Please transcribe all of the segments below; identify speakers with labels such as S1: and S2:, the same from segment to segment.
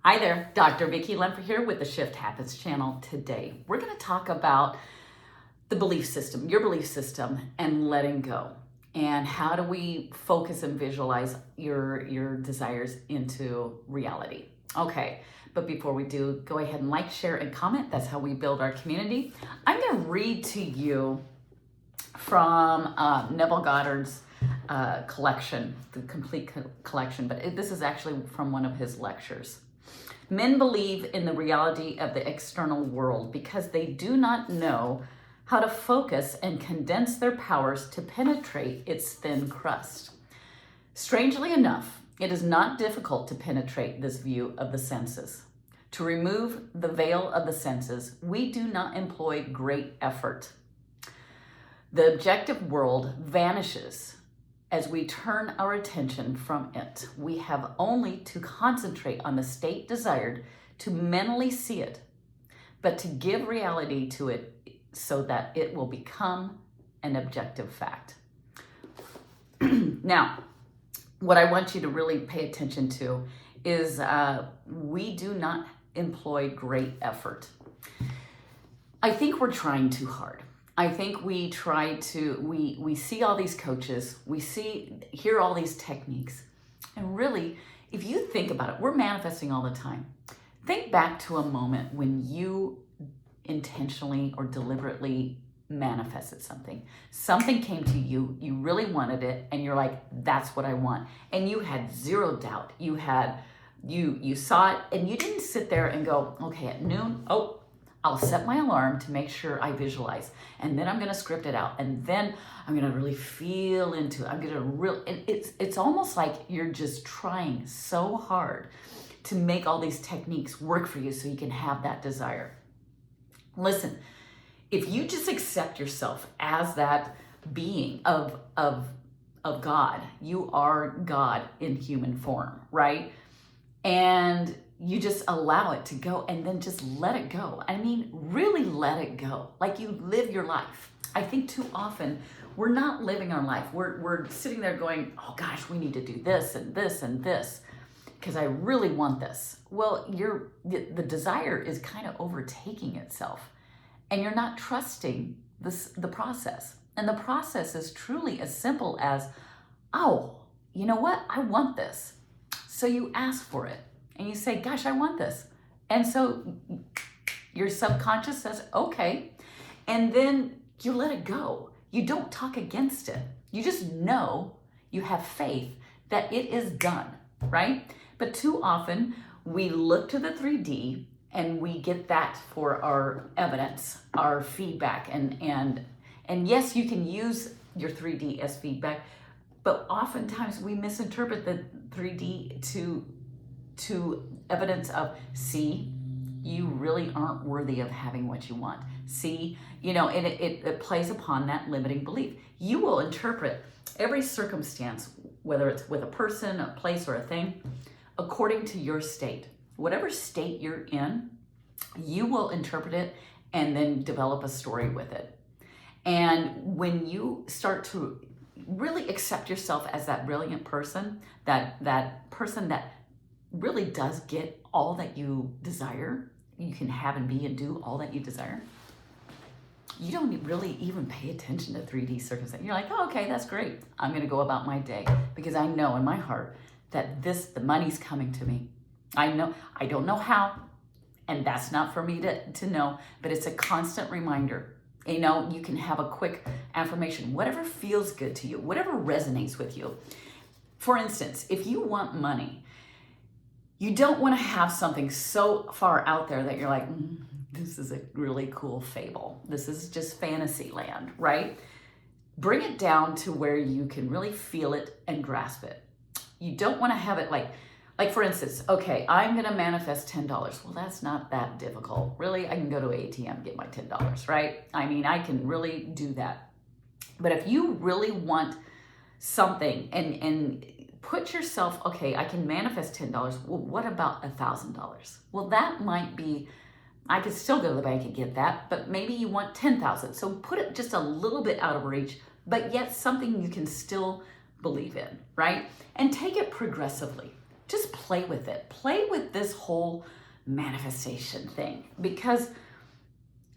S1: Hi there, Dr. Vicki Lemper here with the Shift Happens channel. Today, we're going to talk about the belief system, your belief system, and letting go. And how do we focus and visualize your desires into reality? Okay, but before we do, go ahead and like, share, and comment. That's how we build our community. I'm going to read to you from Neville Goddard's collection, the complete collection, but this is actually from one of his lectures. Men believe in the reality of the external world because they do not know how to focus and condense their powers to penetrate its thin crust. Strangely enough, it is not difficult to penetrate this view of the senses. To remove the veil of the senses, we do not employ great effort. The objective world vanishes as we turn our attention from it. We have only to concentrate on the state desired to mentally see it, but to give reality to it so that it will become an objective fact. Now, what I want you to really pay attention to is we do not employ great effort. I think we're trying too hard. I think we try to, we see all these coaches, hear all these techniques, and really, if you think about it, we're manifesting all the time. Think back to a moment when you intentionally or deliberately manifested something. Something came to you, you really wanted it, and you're like, that's what I want. And you had zero doubt. You saw it, and you didn't sit there and go, okay, at noon, I'll set my alarm to make sure I visualize, and then I'm going to script it out, and then I'm going to really feel into it. I'm going to it's almost like you're just trying so hard to make all these techniques work for you so you can have that desire. Listen, if you just accept yourself as that being of God, you are God in human form, right? And you just allow it to go and then just let it go. I mean, really let it go. Like you live your life. I think too often we're not living our life. We're sitting there going, oh gosh, we need to do this and this and this because I really want this. Well, the desire is kind of overtaking itself and you're not trusting the process. And the process is truly as simple as, oh, you know what? I want this. So you ask for it. And you say, gosh, I want this. And so your subconscious says, okay. And then you let it go. You don't talk against it. You just know, you have faith that it is done, right? But too often we look to the 3D and we get that for our evidence, our feedback. And yes, you can use your 3D as feedback, but oftentimes we misinterpret the 3D to evidence of, see, you really aren't worthy of having what you want. See, and it plays upon that limiting belief. You will interpret every circumstance, whether it's with a person, a place, or a thing, according to your state. Whatever state you're in, you will interpret it and then develop a story with it. And when you start to really accept yourself as that brilliant person, that person that really does get all that you desire, you can have and be and do all that you desire, you don't really even pay attention to 3D circumstance. You're like, oh, okay, that's great. I'm going to go about my day because I know in my heart that the money's coming to me. I don't know how, and that's not for me to know, but it's a constant reminder. You can have a quick affirmation, whatever feels good to you, whatever resonates with you. For instance, if you want money, you don't want to have something so far out there that you're like, this is a really cool fable. This is just fantasy land, right? Bring it down to where you can really feel it and grasp it. You don't want to have it like for instance, okay, I'm going to manifest $10. Well, that's not that difficult. Really, I can go to an ATM and get my $10, right? I mean, I can really do that. But if you really want something and put yourself, okay, I can manifest $10. Well, what about $1,000? Well, that might be, I could still go to the bank and get that, but maybe you want 10,000. So put it just a little bit out of reach, but yet something you can still believe in, right? And take it progressively. just play with it. Play with this whole manifestation thing, because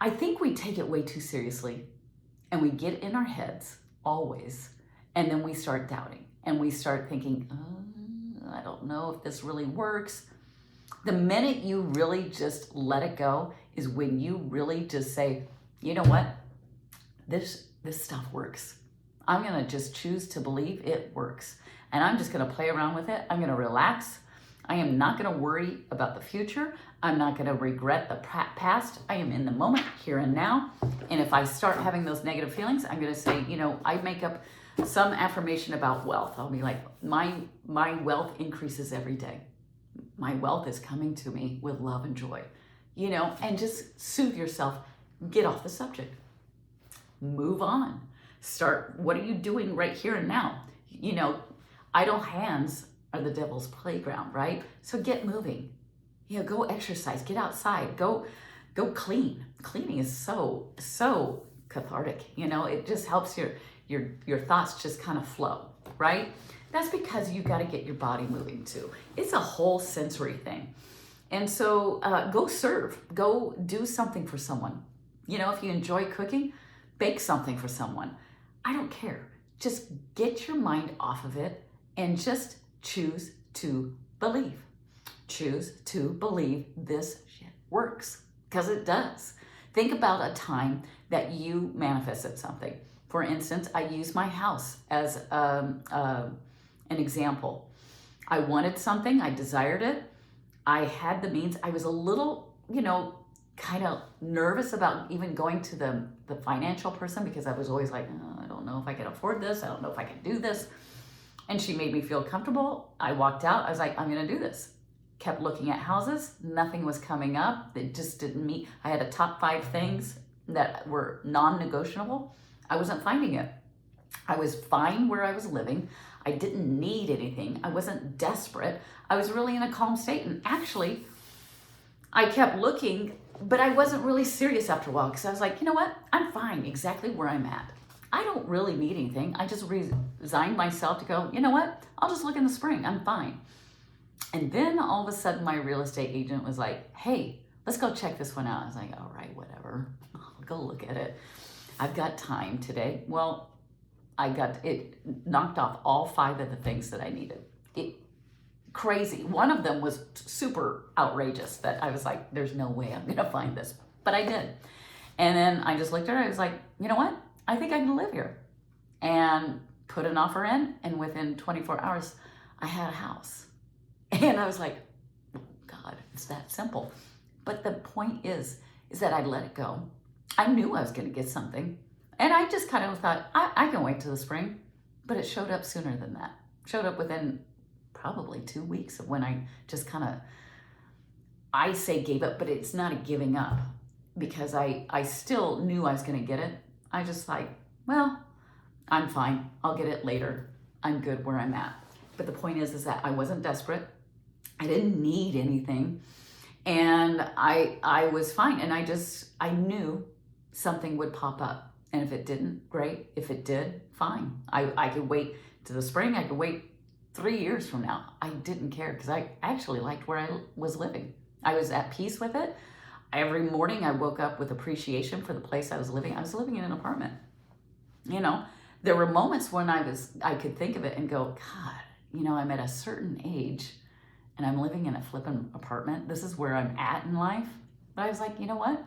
S1: I think we take it way too seriously and we get in our heads always, and then we start doubting and we start thinking, I don't know if this really works. The minute you really just let it go is when you really just say, you know what, this stuff works. I'm gonna just choose to believe it works. And I'm just gonna play around with it. I'm gonna relax. I am not gonna worry about the future. I'm not gonna regret the past. I am in the moment, here and now. And if I start having those negative feelings, I'm gonna say, I make up some affirmation about wealth. I'll be like, my wealth increases every day. My wealth is coming to me with love and joy, and just soothe yourself. Get off the subject. Move on. Start, what are you doing right here and now? Idle hands are the devil's playground, right? So get moving. Go exercise, get outside, go clean. Cleaning is so cathartic. It just helps your thoughts just kind of flow, right? That's because you got to get your body moving too. It's a whole sensory thing. And so go serve, go do something for someone. If you enjoy cooking, bake something for someone. I don't care. Just get your mind off of it and just choose to believe. Choose to believe this shit works, because it does. Think about a time that you manifested something. For instance, I use my house as an example. I wanted something, I desired it, I had the means. I was a little, kind of nervous about even going to the financial person, because I was always like, I don't know if I can afford this, I don't know if I can do this. And she made me feel comfortable. I walked out, I was like, I'm gonna do this. Kept looking at houses, nothing was coming up. It just didn't meet. I had a top 5 things that were non-negotiable. I wasn't finding it. I was fine where I was living. I didn't need anything. I wasn't desperate. I was really in a calm state. And actually, I kept looking, but I wasn't really serious after a while, because I was like, you know what? I'm fine exactly where I'm at. I don't really need anything. I just resigned myself to go, you know what? I'll just look in the spring. I'm fine. And then all of a sudden, my real estate agent was like, hey, let's go check this one out. I was like, all right, whatever. I'll go look at it. I've got time today. Well, it knocked off all 5 of the things that I needed. Crazy. One of them was super outrageous that I was like, there's no way I'm gonna find this, but I did. And then I just looked at her, I was like, you know what? I think I can live here. And put an offer in, and within 24 hours, I had a house. And I was like, oh God, it's that simple. But the point is that I let it go. I knew I was gonna get something. And I just kind of thought, I can wait till the spring. But it showed up sooner than that. Showed up within probably 2 weeks of when I just kind of, I say gave up, but it's not a giving up, because I still knew I was gonna get it. I just like, well, I'm fine. I'll get it later. I'm good where I'm at. But the point is that I wasn't desperate. I didn't need anything. And I was fine. And I knew something would pop up. And if it didn't, great. If it did, fine. I could wait to the spring. I could wait 3 years from now. I didn't care, because I actually liked where I was living. I was at peace with it. Every morning I woke up with appreciation for the place I was living. I was living in an apartment. There were moments when I could think of it and go, God, I'm at a certain age and I'm living in a flippin' apartment. This is where I'm at in life. But I was like, you know what?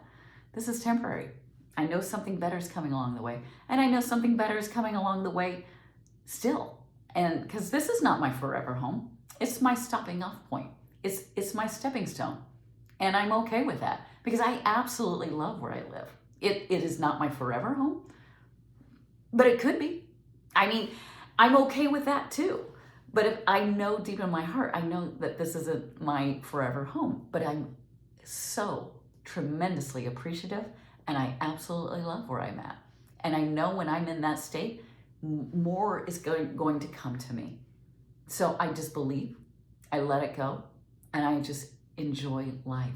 S1: This is temporary. I know something better is coming along the way. And I know something better is coming along the way still. And because this is not my forever home. It's my stopping off point. It's my stepping stone. And I'm okay with that, because I absolutely love where I live. It is not my forever home, but it could be. I mean, I'm okay with that too. But if I know deep in my heart, I know that this isn't my forever home, but I'm so tremendously appreciative, and I absolutely love where I'm at. And I know when I'm in that state, more is going to come to me. So I just believe, I let it go, and I just enjoy life.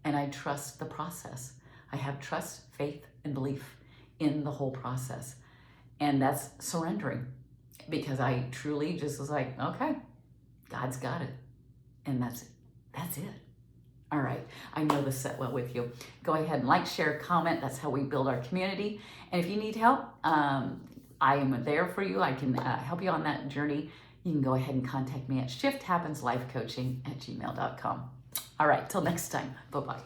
S1: And I trust the process. I have trust, faith, and belief in the whole process. And that's surrendering, because I truly just was like, okay, God's got it. And that's it. All right, I know this set well with you. Go ahead and like, share, comment. That's how we build our community. And if you need help, I am there for you. I can help you on that journey. You can go ahead and contact me at shifthappenslifecoaching@gmail.com. All right, till next time. Bye-bye.